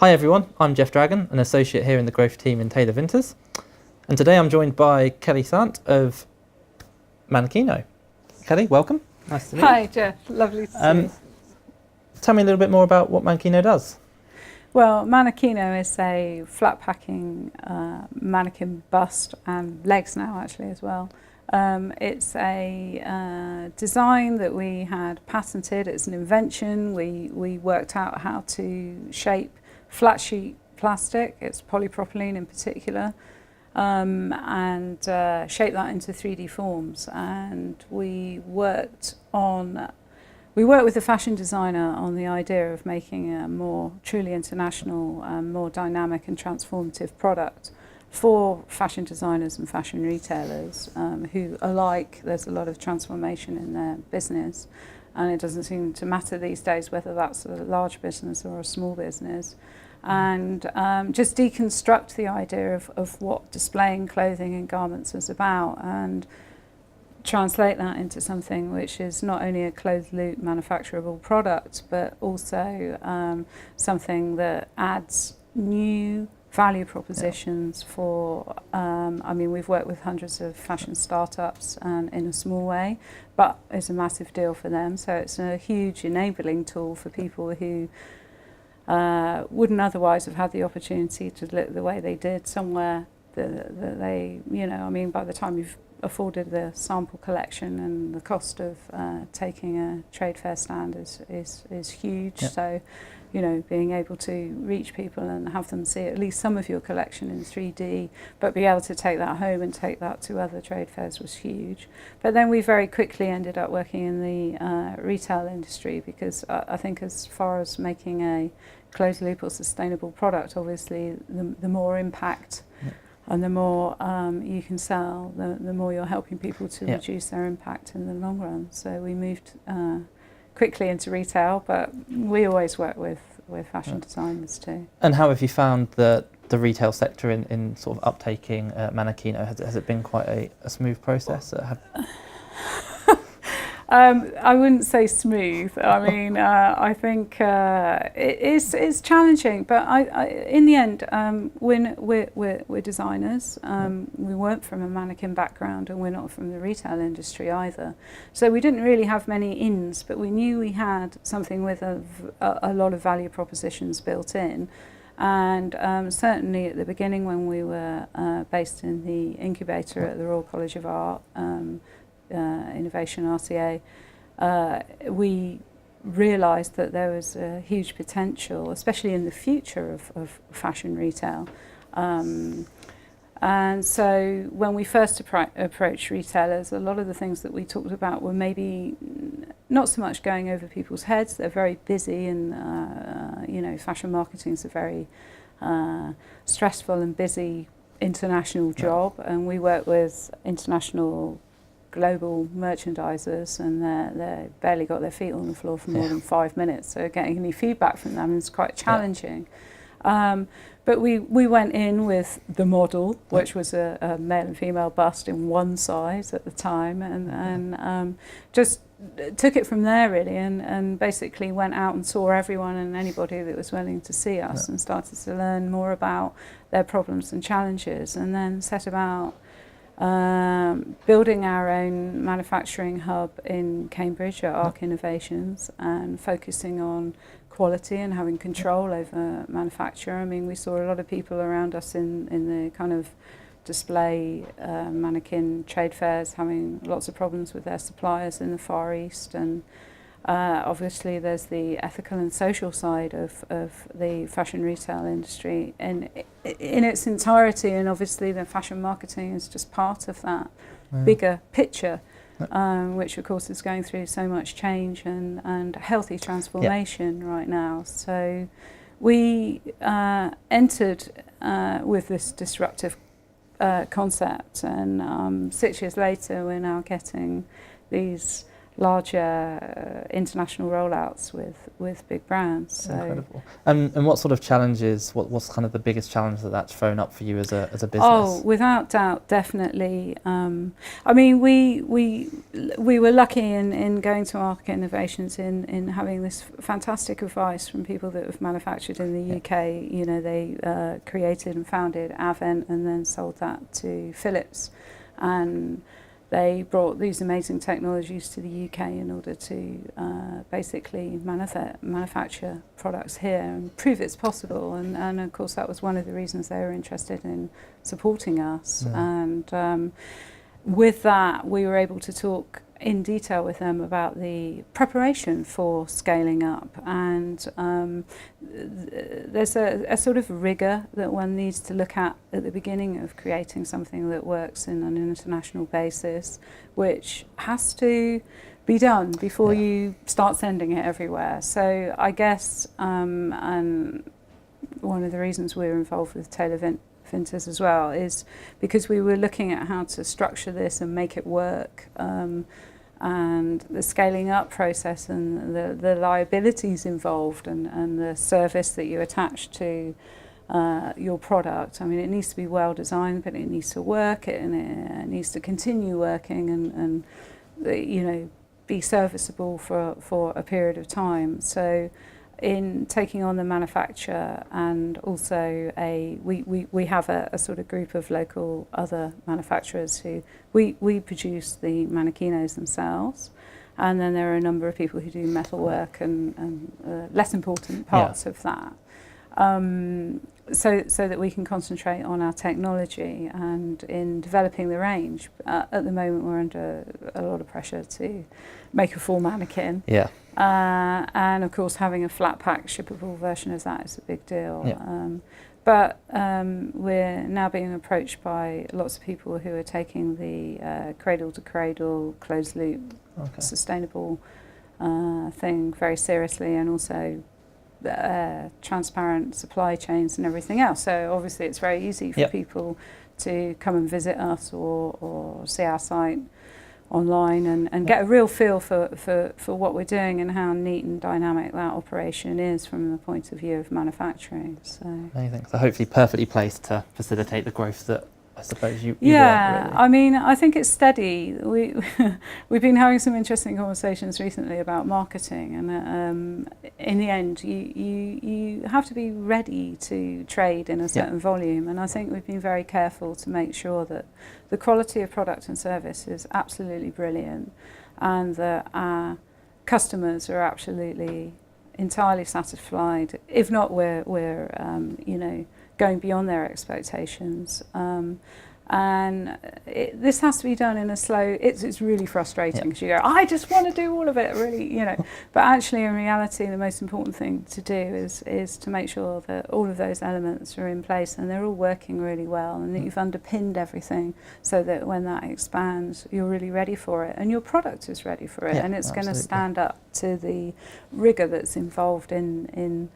Hi everyone, I'm Geoff Dragon, an associate here in the growth team in Taylor Vinters. And today I'm joined by Kelly Sant of Mannequino. Kelly, welcome. Nice to meet you. Hi Geoff, lovely to see you. Tell me a little bit more about what Mannequino does. Well, Mannequino is a flat packing mannequin bust and legs now actually as well. It's a design that we had patented. It's an invention. We worked out how to shape flat sheet plastic, it's polypropylene in particular, and shape that into 3D forms. And we worked with a fashion designer on the idea of making a more truly international, more dynamic and transformative product for fashion designers and fashion retailers who alike, there's a lot of transformation in their business, and it doesn't seem to matter these days whether that's a large business or a small business. And just deconstruct the idea of what displaying clothing and garments is about, and translate that into something which is not only a closed loop manufacturable product, but also something that adds new value propositions for, I mean, we've worked with hundreds of fashion startups in a small way, but it's a massive deal for them. So it's a huge enabling tool for people who wouldn't otherwise have had the opportunity to look the way they did somewhere that they, you know, I mean, by the time you've afforded the sample collection and the cost of taking a trade fair stand is huge. Yep. So, you know, being able to reach people and have them see at least some of your collection in 3D, but be able to take that home and take that to other trade fairs was huge. But then we very quickly ended up working in the retail industry, because I think as far as making a closed loop or sustainable product, obviously the more impact and the more you can sell, the more you're helping people to reduce their impact in the long run. So we moved quickly into retail, but we always work with fashion designers too. And how have you found the retail sector in sort of uptaking Mannequino? Has it been quite a smooth process? I wouldn't say smooth. I mean, I think it's challenging, but in the end, we're designers. We weren't from a mannequin background, and we're not from the retail industry either. So we didn't really have many ins, but we knew we had something with a lot of value propositions built in. And certainly at the beginning, when we were based in the incubator at the Royal College of Art, Innovation RCA, we realised that there was a huge potential, especially in the future of fashion retail. And so when we first approached retailers, a lot of the things that we talked about were maybe not so much going over people's heads. They're very busy, and you know, fashion marketing is a very stressful and busy international job, and we work with international global merchandisers, and they barely got their feet on the floor for more than 5 minutes, so getting any feedback from them is quite challenging. But we went in with the model, which was a male and female bust in one size at the time, and just took it from there really, and basically went out and saw everyone and anybody that was willing to see us, and started to learn more about their problems and challenges, and then set about building our own manufacturing hub in Cambridge at Arc Innovations, and focusing on quality and having control over manufacture. I mean, we saw a lot of people around us in the kind of display mannequin trade fairs having lots of problems with their suppliers in the Far East, and obviously there's the ethical and social side of the fashion retail industry in its entirety, and obviously the fashion marketing is just part of that bigger picture, which of course is going through so much change and healthy transformation right now. So we entered with this disruptive concept, and 6 years later we're now getting these larger international rollouts with big brands. So. Incredible. And what sort of challenges, what's kind of the biggest challenge that's thrown up for you as a business? Oh, without doubt, definitely. I mean, we were lucky in going to Market Innovations in having this fantastic advice from people that have manufactured in the UK. You know, they created and founded Avent and then sold that to Philips, and they brought these amazing technologies to the UK in order to basically manufacture products here and prove it's possible. And of course, that was one of the reasons they were interested in supporting us. And with that, we were able to talk in detail with them about the preparation for scaling up. And there's a sort of rigor that one needs to look at the beginning of creating something that works in an international basis, which has to be done before you start sending it everywhere. So I guess, and one of the reasons we're involved with Taylor Vinters as well is because we were looking at how to structure this and make it work, and the scaling up process and the liabilities involved and the service that you attach to your product. I mean, it needs to be well designed, but it needs to work and it needs to continue working and you know, be serviceable for a period of time. So in taking on the manufacture, and also we have a sort of group of local other manufacturers who we produce the mannequinos themselves, and then there are a number of people who do metalwork and less important parts of that, so that we can concentrate on our technology. And in developing the range, at the moment we're under a lot of pressure to make a full mannequin. And of course, having a flat pack shippable version of that is a big deal. But we're now being approached by lots of people who are taking the cradle to cradle, closed loop, sustainable thing very seriously, and also transparent supply chains and everything else. So obviously, it's very easy for people to come and visit us or see our site online and get a real feel for what we're doing and how neat and dynamic that operation is from the point of view of manufacturing. So amazing. So hopefully perfectly placed to facilitate the growth that I suppose you want, really. I mean, I think it's steady. We've been having some interesting conversations recently about marketing, and in the end, you have to be ready to trade in a certain volume. And I think we've been very careful to make sure that the quality of product and service is absolutely brilliant, and that our customers are absolutely entirely satisfied. If not, we're you know, going beyond their expectations. And this has to be done in a slow, it's really frustrating because you go, I just want to do all of it, really, you know. But actually, in reality, the most important thing to do is to make sure that all of those elements are in place and they're all working really well, and that you've underpinned everything so that when that expands, you're really ready for it and your product is ready for it, and it's going to stand up to the rigor that's involved in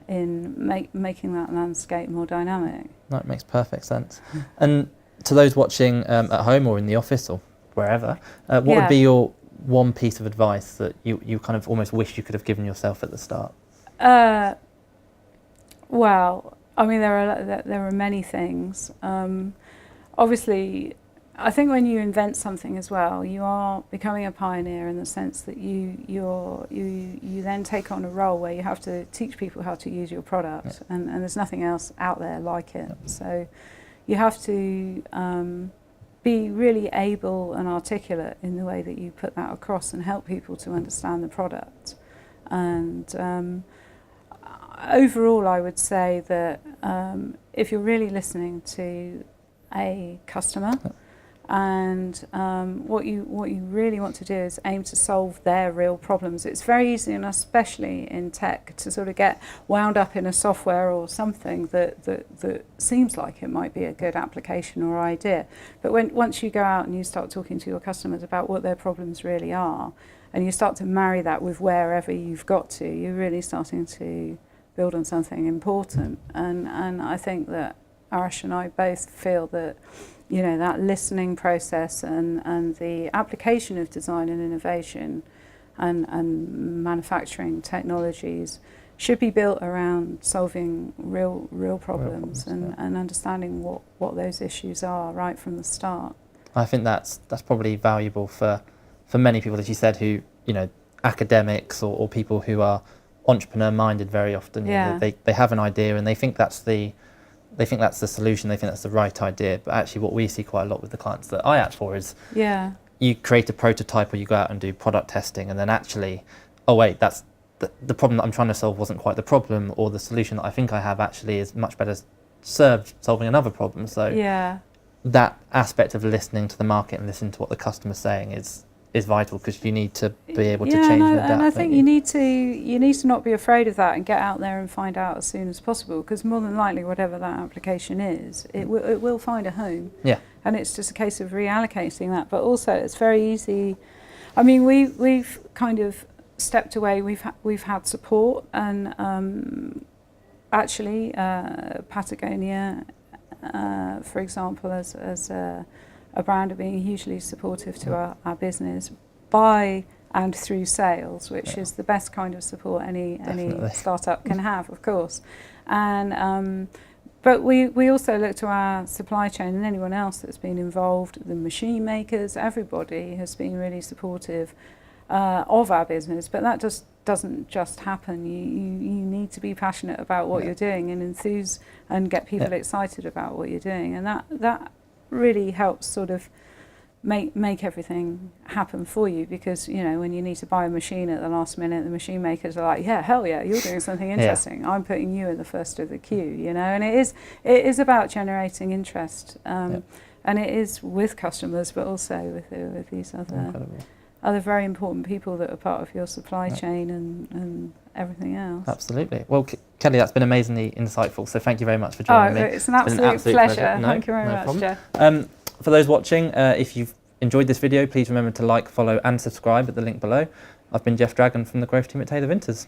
making that landscape more dynamic. That makes perfect sense. And to those watching at home or in the office or wherever, what would be your one piece of advice that you kind of almost wish you could have given yourself at the start? Well, I mean, there are many things. Obviously, I think when you invent something as well, you are becoming a pioneer in the sense that you then take on a role where you have to teach people how to use your product, and there's nothing else out there like it. So you have to be really able and articulate in the way that you put that across and help people to understand the product. And overall, I would say that if you're really listening to a customer, and what you really want to do is aim to solve their real problems. It's very easy, and especially in tech, to sort of get wound up in a software or something that seems like it might be a good application or idea. But once you go out and you start talking to your customers about what their problems really are, and you start to marry that with wherever you've got to, you're really starting to build on something important. And I think that Arash and I both feel that, you know, that listening process and the application of design and innovation and manufacturing technologies should be built around solving real problems and understanding what those issues are right from the start. I think that's probably valuable for many people, as you said, who, you know, academics or people who are entrepreneur minded very often. Yeah. They have an idea and they think that's the solution, they think that's the right idea, but actually what we see quite a lot with the clients that I act for is you create a prototype or you go out and do product testing and then actually, oh wait, that's the problem that I'm trying to solve wasn't quite the problem, or the solution that I think I have actually is much better served solving another problem. So that aspect of listening to the market and listening to what the customer's saying is vital, because you need to be able to change and adapt. And I think you need to not be afraid of that and get out there and find out as soon as possible, because more than likely whatever that application is, it will find a home. Yeah. And it's just a case of reallocating that. But also it's very easy. I mean, we've kind of stepped away. We've had support, and actually Patagonia, for example, as a brand, are being hugely supportive to our business by and through sales, which is the best kind of support any startup can have, of course. And but we also look to our supply chain and anyone else that's been involved, the machine makers, everybody has been really supportive of our business. But that just doesn't just happen. You need to be passionate about what you're doing and enthuse and get people excited about what you're doing, and that really helps sort of make everything happen for you, because, you know, when you need to buy a machine at the last minute, the machine makers are like, yeah, hell yeah, you're doing something interesting. I'm putting you in the first of the queue, you know. And it is about generating interest, and it is with customers, but also with these other very important people that are part of your supply chain and everything else. Absolutely. Well, Kelly, that's been amazingly insightful, so thank you very much for joining me. It's an absolute pleasure. Thank you very much, Geoff. For those watching, if you've enjoyed this video, please remember to like, follow and subscribe at the link below. I've been Geoff Dragon from the growth team at Taylor Vinters.